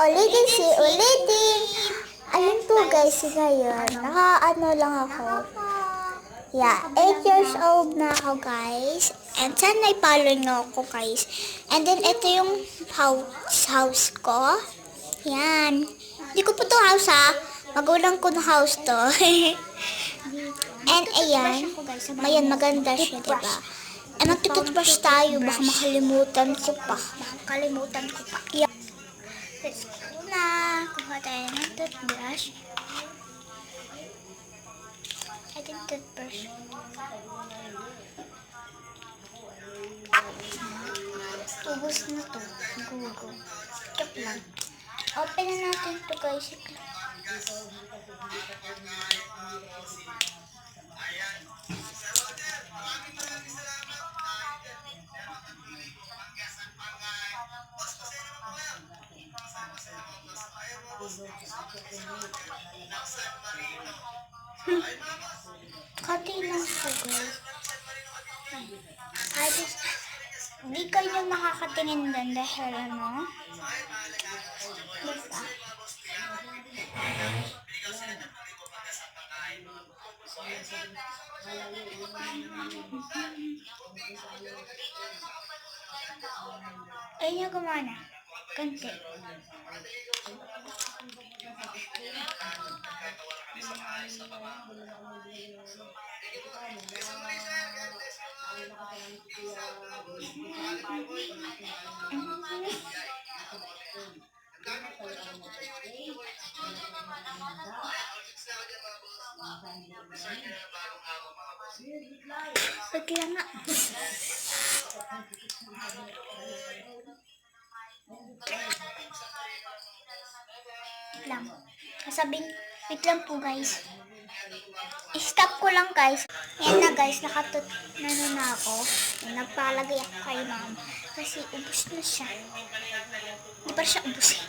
Ulitin si ulitin. Ayun po guys, ngayon, naka-ano lang ako. Yeah, 8 years old na ako guys. And sana i-follow nyo ako guys. And then ito yung house ko. Yan. Hindi ko po to house ha. Magulang ko na house to. And ayan. Mayan, maganda siya, diba? And magtututbrush tayo. Baka makalimutan ko pa. Yeah. Let's go na. Kuha tayo ng toothbrush. I think toothbrush. Ubus na to. Gugo. Skip lang. Open na natin to guys. Kati lang siya guys. Ay, di kayo makakatingin din dahil ano. Basta. Ayun yung gumana. Kanti. Bigla nga. Lang. Kasabing, wait lang po guys. I-stop ko lang guys. Yan na guys, na ako. Nagpalagay ako kay ma'am. Kasi ubus na siya. Hindi pa siya ubus eh.